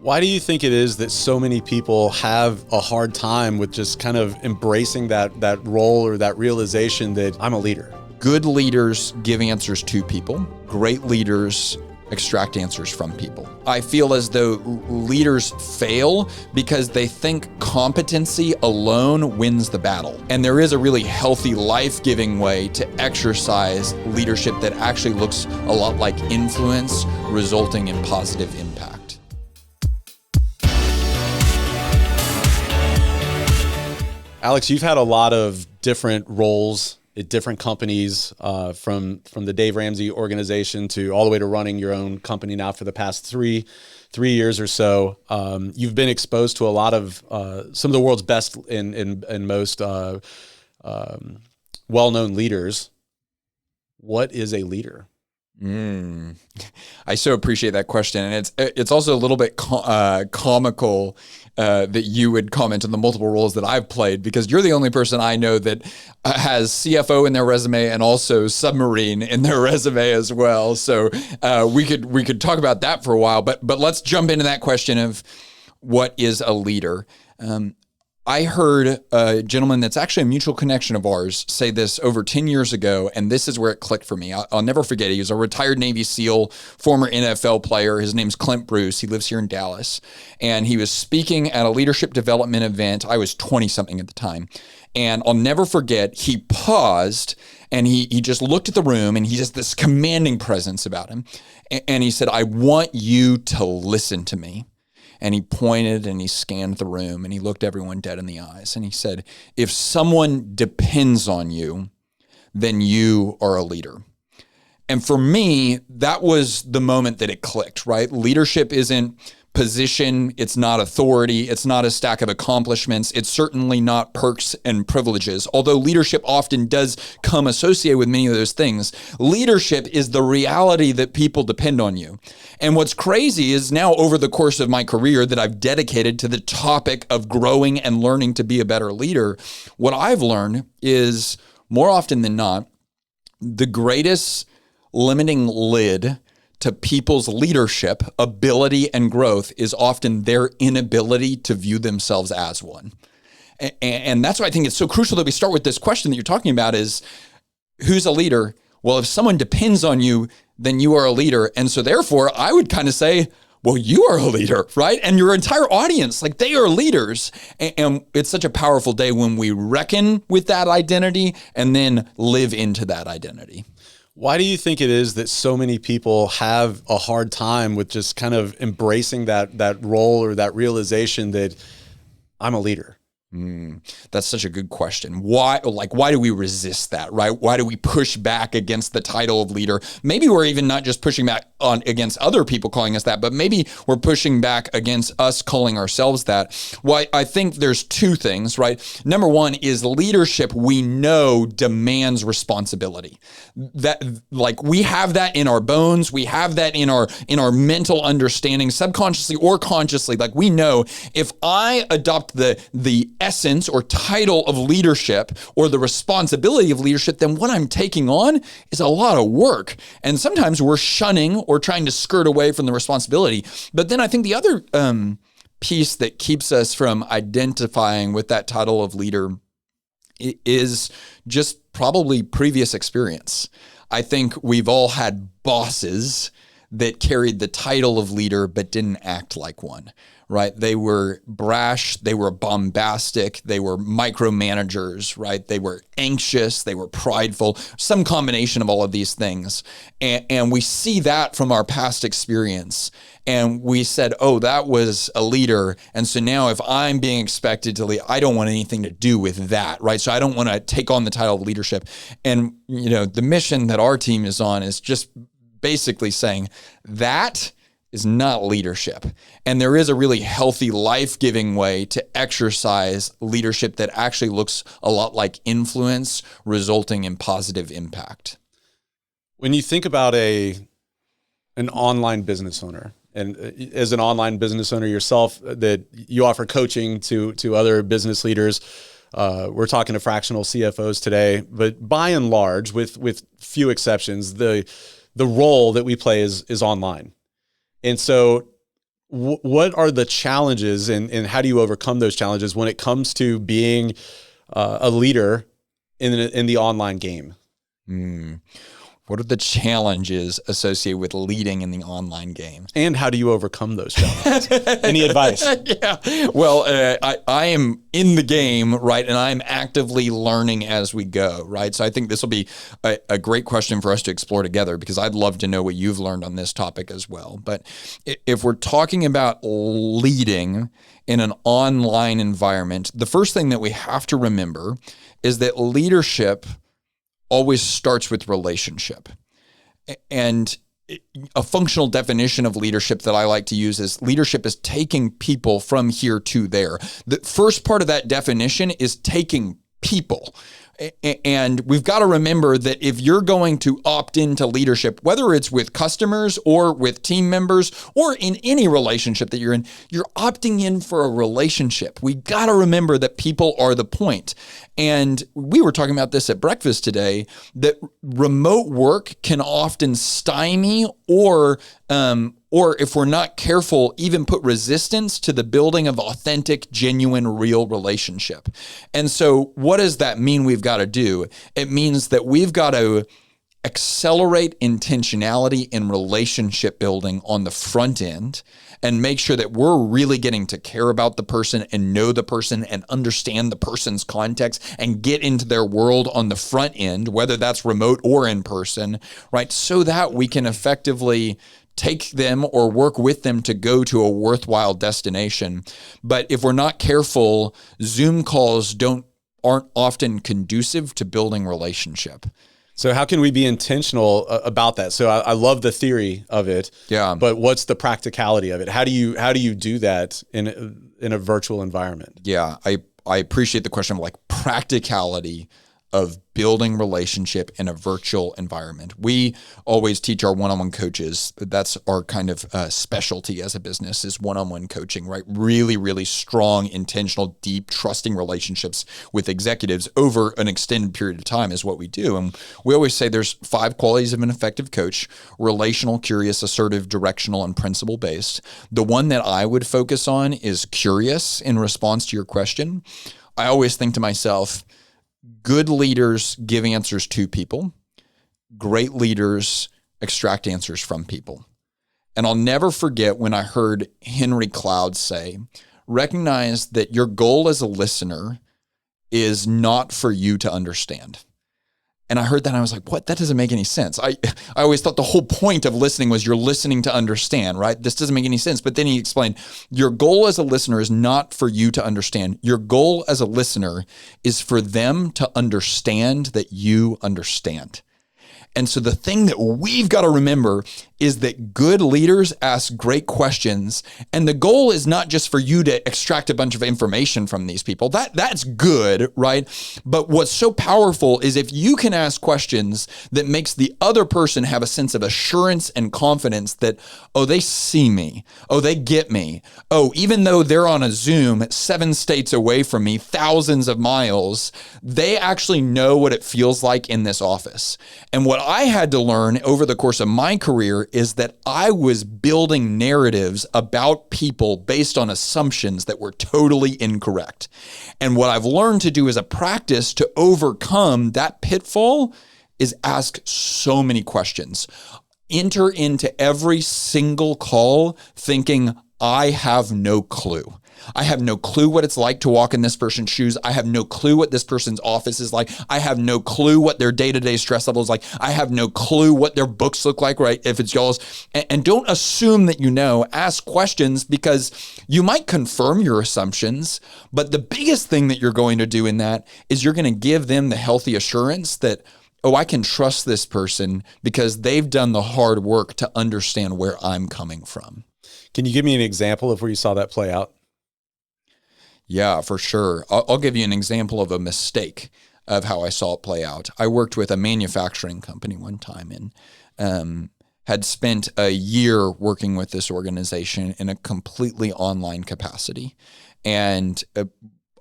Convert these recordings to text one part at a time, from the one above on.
Why do you think it is that so many people have a hard time with just kind of embracing that role or that realization that I'm a leader? Good leaders give answers to people. Great leaders extract answers from people. I feel as though leaders fail because they think competency alone wins the battle. And there is a really healthy, life-giving way to exercise leadership that actually looks a lot like influence, resulting in positive impact. Alex, you've had a lot of different roles at different companies, from the Dave Ramsey organization to all the way to running your own company now for the past three years or so. You've been exposed to a lot of some of the world's best and most well-known leaders. What is a leader? I so appreciate that question, and it's also a little bit comical that you would comment on the multiple roles that I've played, because you're the only person I know that has CFO in their resume and also submarine in their resume as well. So we could talk about that for a while, but let's jump into that question of what is a leader. I heard a gentleman that's actually a mutual connection of ours say this over 10 years ago, and this is where it clicked for me. I'll never forget it. He was a retired Navy SEAL, former NFL player. His name's Clint Bruce. He lives here in Dallas. And he was speaking at a leadership development event. I was 20-something at the time. And I'll never forget, he paused and he just looked at the room, and he just this commanding presence about him. And he said, "I want you to listen to me." And he pointed and he scanned the room and he looked everyone dead in the eyes. And he said, "If someone depends on you, then you are a leader." And for me, that was the moment that it clicked, right? Leadership isn't position. It's not authority. It's not a stack of accomplishments. It's certainly not perks and privileges. Although leadership often does come associated with many of those things, leadership is the reality that people depend on you. And what's crazy is now over the course of my career that I've dedicated to the topic of growing and learning to be a better leader, what I've learned is more often than not, the greatest limiting lid to people's leadership, ability, and growth is often their inability to view themselves as one. And that's why I think it's so crucial that we start with this question that you're talking about is, who's a leader? Well, if someone depends on you, then you are a leader. And so therefore, I would kind of say, well, you are a leader, right? And your entire audience, like they are leaders. And it's such a powerful day when we reckon with that identity and then live into that identity. Why do you think it is that so many people have a hard time with just kind of embracing that role or that realization that I'm a leader? That's such a good question. Why do we resist that, right? Why do we push back against the title of leader? Maybe we're even not just pushing back against other people calling us that, but maybe we're pushing back against us calling ourselves that. Well, I think there's two things, right? Number one is leadership, we know, demands responsibility. That, like, we have that in our bones. We have that in our mental understanding, subconsciously or consciously. Like, we know if I adopt the essence or title of leadership or the responsibility of leadership, then what I'm taking on is a lot of work. And sometimes we're shunning or trying to skirt away from the responsibility. But then I think the other piece that keeps us from identifying with that title of leader is just probably previous experience. I think we've all had bosses that carried the title of leader but didn't act like one, right? They were brash, they were bombastic, they were micromanagers, right? They were anxious, they were prideful, some combination of all of these things. And we see that from our past experience. And we said, oh, that was a leader. And so now if I'm being expected to lead, I don't want anything to do with that, right? So I don't want to take on the title of leadership. And, you know, the mission that our team is on is just basically saying that is not leadership. And there is a really healthy, life-giving way to exercise leadership that actually looks a lot like influence, resulting in positive impact. When you think about an online business owner, and as an online business owner yourself, that you offer coaching to other business leaders, we're talking to fractional CFOs today, but by and large, with few exceptions, the role that we play is online. And so what are the challenges and how do you overcome those challenges when it comes to being a leader in the online game? What are the challenges associated with leading in the online game? And how do you overcome those challenges? Any advice? Yeah. Well, I am in the game, right? And I'm actively learning as we go, right? So I think this will be a great question for us to explore together, because I'd love to know what you've learned on this topic as well. But if we're talking about leading in an online environment, the first thing that we have to remember is that leadership always starts with relationship. And a functional definition of leadership that I like to use is leadership is taking people from here to there. The first part of that definition is taking people. And we've got to remember that if you're going to opt into leadership, whether it's with customers or with team members or in any relationship that you're in, you're opting in for a relationship. We got to remember that people are the point. And we were talking about this at breakfast today, that remote work can often stymie or if we're not careful, even put resistance to the building of authentic, genuine, real relationship. And so what does that mean we've got to do? It means that we've got to accelerate intentionality in relationship building on the front end and make sure that we're really getting to care about the person and know the person and understand the person's context and get into their world on the front end, whether that's remote or in person, right? So that we can effectively take them or work with them to go to a worthwhile destination. But if we're not careful, Zoom calls aren't often conducive to building relationship. So how can we be intentional about that? So I love the theory of it. Yeah. But what's the practicality of it? How do you do that in a virtual environment? Yeah, I appreciate the question of like practicality of building relationship in a virtual environment. We always teach our one-on-one coaches. That's our kind of specialty as a business, is one-on-one coaching, right? Really, really strong, intentional, deep, trusting relationships with executives over an extended period of time is what we do. And we always say there's 5 qualities of an effective coach: relational, curious, assertive, directional, and principle-based. The one that I would focus on is curious in response to your question. I always think to myself, good leaders give answers to people. Great leaders extract answers from people. And I'll never forget when I heard Henry Cloud say, recognize that your goal as a listener is not for you to understand. And I heard that and I was like, what? That doesn't make any sense. I always thought the whole point of listening was you're listening to understand, right? This doesn't make any sense. But then he explained, your goal as a listener is not for you to understand. Your goal as a listener is for them to understand that you understand. And so the thing that we've got to remember is that good leaders ask great questions. And the goal is not just for you to extract a bunch of information from these people. That's good, right? But what's so powerful is if you can ask questions that makes the other person have a sense of assurance and confidence that, oh, they see me. Oh, they get me. Oh, even though they're on a Zoom 7 states away from me, thousands of miles, they actually know what it feels like in this office. And what I had to learn over the course of my career is that I was building narratives about people based on assumptions that were totally incorrect. And what I've learned to do as a practice to overcome that pitfall is ask so many questions. Enter into every single call thinking, I have no clue. I have no clue what it's like to walk in this person's shoes. I have no clue what this person's office is like. I have no clue what their day-to-day stress level is like. I have no clue what their books look like, right? If it's y'all's. And don't assume that you know. Ask questions, because you might confirm your assumptions, but the biggest thing that you're going to do in that is you're going to give them the healthy assurance that, oh, I can trust this person because they've done the hard work to understand where I'm coming from. Can you give me an example of where you saw that play out? Yeah, for sure. I'll give you an example of a mistake of how I saw it play out. I worked with a manufacturing company one time and had spent a year working with this organization in a completely online capacity. And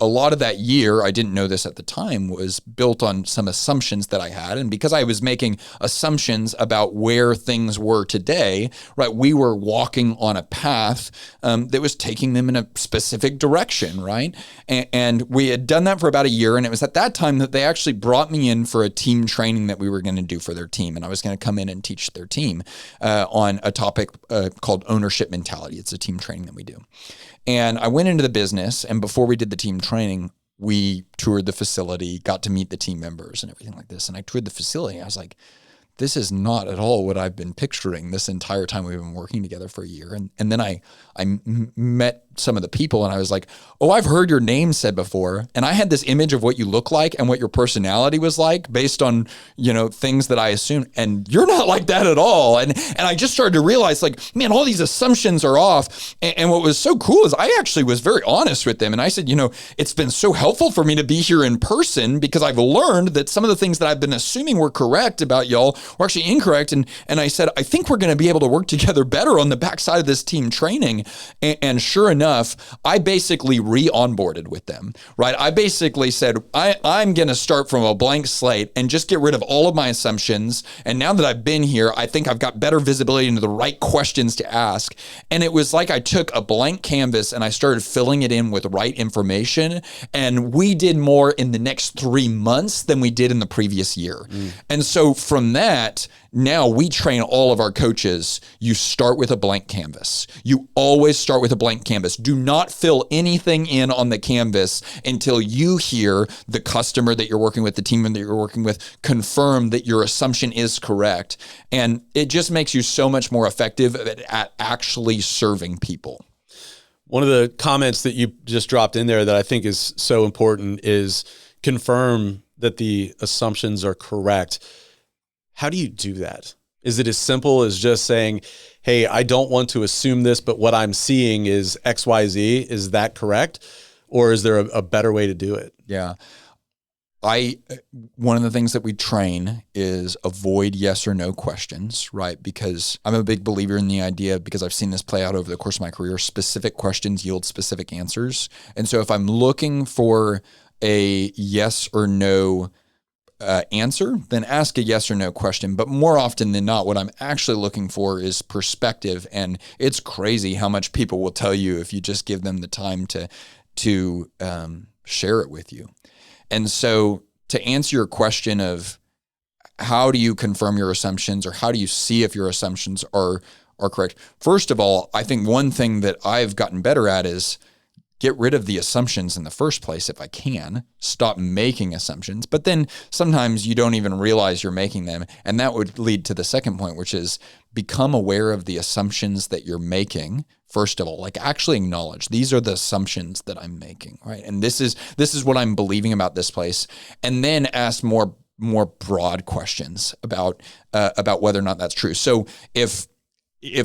a lot of that year, I didn't know this at the time, was built on some assumptions that I had. And because I was making assumptions about where things were today, right, we were walking on a path that was taking them in a specific direction, right? And we had done that for about a year. And it was at that time that they actually brought me in for a team training that we were going to do for their team. And I was going to come in and teach their team on a topic called ownership mentality. It's a team training that we do. And I went into the business, and before we did the team training, we toured the facility, got to meet the team members and everything like this. And I toured the facility. I was like, this is not at all what I've been picturing this entire time we've been working together for a year. And then I met some of the people, and I was like, oh, I've heard your name said before. And I had this image of what you look like and what your personality was like based on, things that I assumed. And you're not like that at all. And I just started to realize, like, man, all these assumptions are off. And what was so cool is I actually was very honest with them. And I said, it's been so helpful for me to be here in person because I've learned that some of the things that I've been assuming were correct about y'all were actually incorrect. And I said, I think we're going to be able to work together better on the backside of this team training. And sure enough, I basically re-onboarded with them, right? I basically said, I'm going to start from a blank slate and just get rid of all of my assumptions. And now that I've been here, I think I've got better visibility into the right questions to ask. And it was like I took a blank canvas and I started filling it in with right information. And we did more in the next 3 months than we did in the previous year. And so from that, now we train all of our coaches. You start with a blank canvas. You always start with a blank canvas. Do not fill anything in on the canvas until you hear the customer that you're working with, the team that you're working with, confirm that your assumption is correct. And it just makes you so much more effective at actually serving people. One of the comments that you just dropped in there that I think is so important is confirm that the assumptions are correct. How do you do that? Is it as simple as just saying, hey, I don't want to assume this, but what I'm seeing is XYZ? Is that correct? Or is there a better way to do it? Yeah. One of the things that we train is avoid yes or no questions, right? Because I'm a big believer in the idea, because I've seen this play out over the course of my career, specific questions yield specific answers. And so if I'm looking for a yes or no answer, then ask a yes or no question. But more often than not, what I'm actually looking for is perspective. And it's crazy how much people will tell you if you just give them the time to share it with you. And so to answer your question of how do you confirm your assumptions, or how do you see if your assumptions are correct? First of all, I think one thing that I've gotten better at is get rid of the assumptions in the first place if I can. Stop making assumptions. But then sometimes you don't even realize you're making them. And that would lead to the second point, which is become aware of the assumptions that you're making. First of all, like actually acknowledge these are the assumptions that I'm making, right? And this is what I'm believing about this place. And then ask more broad questions about whether or not that's true. So if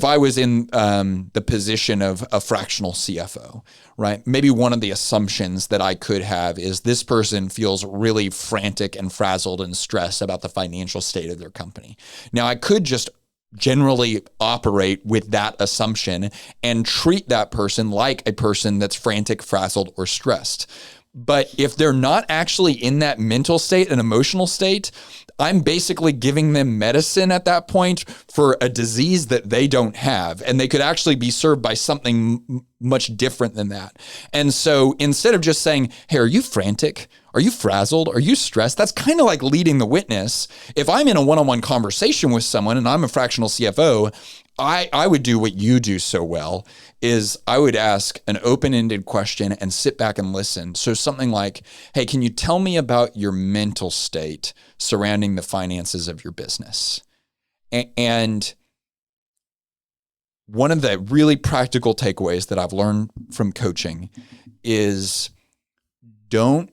I was in the position of a fractional CFO, right, maybe one of the assumptions that I could have is this person feels really frantic and frazzled and stressed about the financial state of their company. Now, I could just generally operate with that assumption and treat that person like a person that's frantic, frazzled, or stressed. But if they're not actually in that mental state and emotional state, I'm basically giving them medicine at that point for a disease that they don't have. And they could actually be served by something much different than that. And so instead of just saying, hey, are you frantic? Are you frazzled? Are you stressed? That's kind of like leading the witness. If I'm in a one-on-one conversation with someone and I'm a fractional CFO, I would do what you do so well, is I would ask an open-ended question and sit back and listen. So something like, hey, can you tell me about your mental state surrounding the finances of your business? And one of the really practical takeaways that I've learned from coaching is don't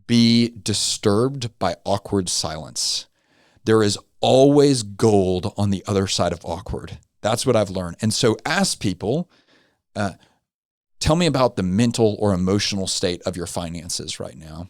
be disturbed by awkward silence. There is always gold on the other side of awkward. That's what I've learned. And so ask people, tell me about the mental or emotional state of your finances right now.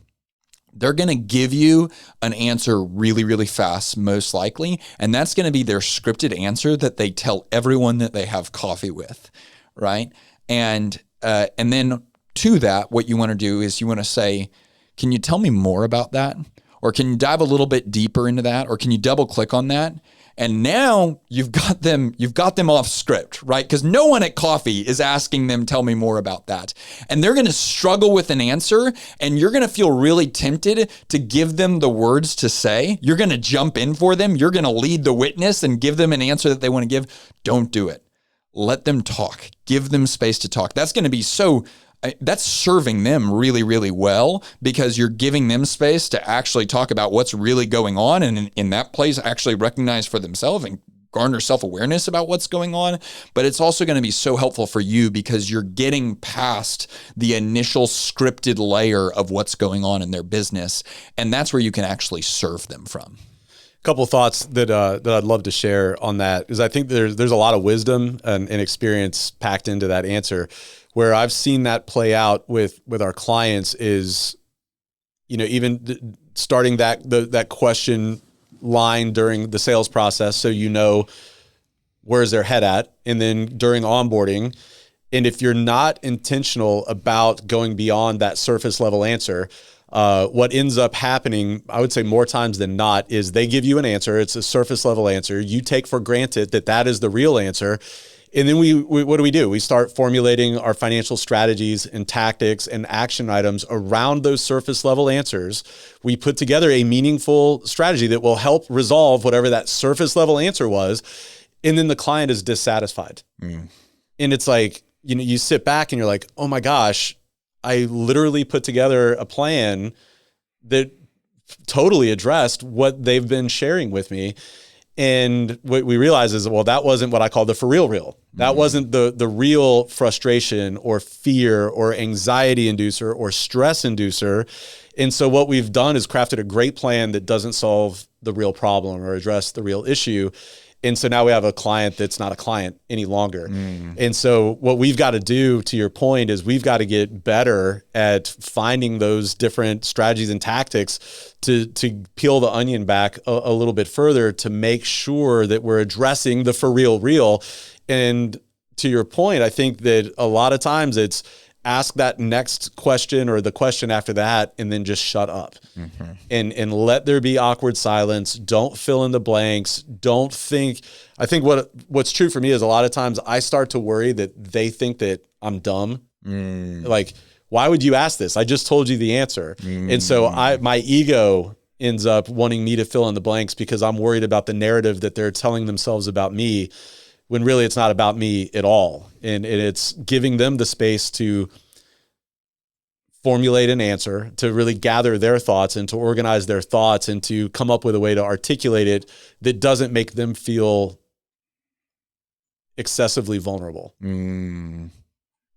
They're going to give you an answer really, really fast, most likely. And that's going to be their scripted answer that they tell everyone that they have coffee with, right? And then to that, what you want to do is you want to say, can you tell me more about that? Or can you dive a little bit deeper into that? Or can you double click on that? And now you've got them off script, right? Because no one at coffee is asking them, tell me more about that. And they're going to struggle with an answer, and you're going to feel really tempted to give them the words to say. You're going to jump in for them. You're going to lead the witness and give them an answer that they want to give. Don't do it. Let them talk. Give them space to talk. That's going to be that's serving them really, really well, because you're giving them space to actually talk about what's really going on, and in that place actually recognize for themselves and garner self-awareness about what's going on. But it's also going to be so helpful for you because you're getting past the initial scripted layer of what's going on in their business, and that's where you can actually serve them from. Couple of thoughts that I'd love to share on that is I think there's a lot of wisdom and experience packed into that answer. Where I've seen that play out with our clients is, even starting that question line during the sales process, so where's their head at, and then during onboarding. And if you're not intentional about going beyond that surface level answer, what ends up happening, I would say more times than not, is they give you an answer. It's a surface level answer. You take for granted that is the real answer. And then we what do? We start formulating our financial strategies and tactics and action items around those surface level answers. We put together a meaningful strategy that will help resolve whatever that surface level answer was. And then the client is dissatisfied. And it's like, you sit back and you're like, oh my gosh, I literally put together a plan that totally addressed what they've been sharing with me. And what we realize is, well, that wasn't what I call the for real. That wasn't the real frustration or fear or anxiety inducer or stress inducer. And so what we've done is crafted a great plan that doesn't solve the real problem or address the real issue. And so now we have a client that's not a client any longer. And so what we've got to do, to your point, is we've got to get better at finding those different strategies and tactics to peel the onion back a little bit further to make sure that we're addressing the for real. And to your point, I think that a lot of times it's ask that next question or the question after that, and then just shut up and let there be awkward silence. Don't fill in the blanks. Don't think. I think what's true for me is a lot of times I start to worry that they think that I'm dumb. Like, why would you ask this? I just told you the answer. And so my ego ends up wanting me to fill in the blanks because I'm worried about the narrative that they're telling themselves about me, when really it's not about me at all. And it's giving them the space to formulate an answer, to really gather their thoughts and to organize their thoughts and to come up with a way to articulate it that doesn't make them feel excessively vulnerable. And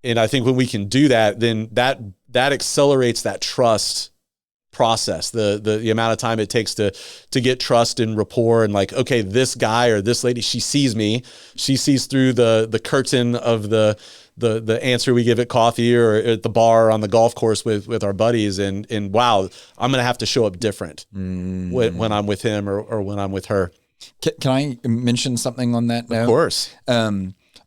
I think when we can do that, then that accelerates that trust process, the amount of time it takes to get trust and rapport, and like, okay, this guy or this lady, she sees me, she sees through the curtain of the answer we give at coffee or at the bar or on the golf course with our buddies, and wow, I'm gonna have to show up different when I'm with him or when I'm with her. Can I mention something on that note? Of course.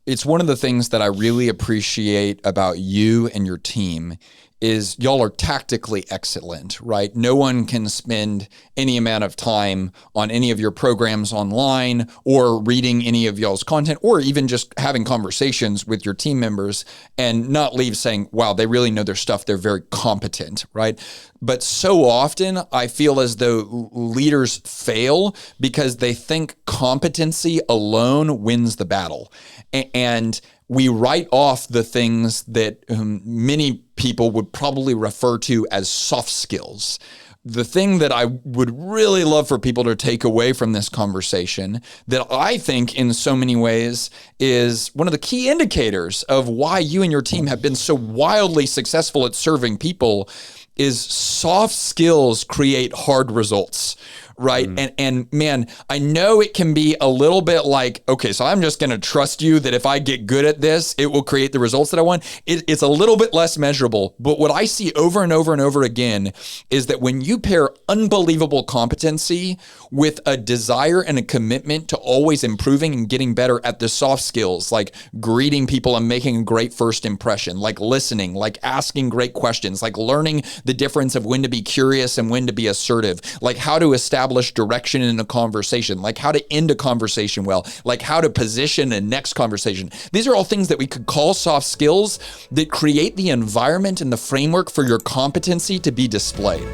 It's one of the things that I really appreciate about you and your team is y'all are tactically excellent, right? No one can spend any amount of time on any of your programs online or reading any of y'all's content or even just having conversations with your team members and not leave saying, wow, they really know their stuff. They're very competent, right? But so often I feel as though leaders fail because they think competency alone wins the battle. And we write off the things that many people would probably refer to as soft skills. The thing that I would really love for people to take away from this conversation that I think in so many ways is one of the key indicators of why you and your team have been so wildly successful at serving people is soft skills create hard results, right? And man, I know it can be a little bit like, okay, so I'm just going to trust you that if I get good at this, it will create the results that I want. It's a little bit less measurable, but what I see over and over and over again is that when you pair unbelievable competency with a desire and a commitment to always improving and getting better at the soft skills, like greeting people and making a great first impression, like listening, like asking great questions, like learning the difference of when to be curious and when to be assertive, like how to establish direction in a conversation, like how to end a conversation well, like how to position a next conversation. These are all things that we could call soft skills that create the environment and the framework for your competency to be displayed.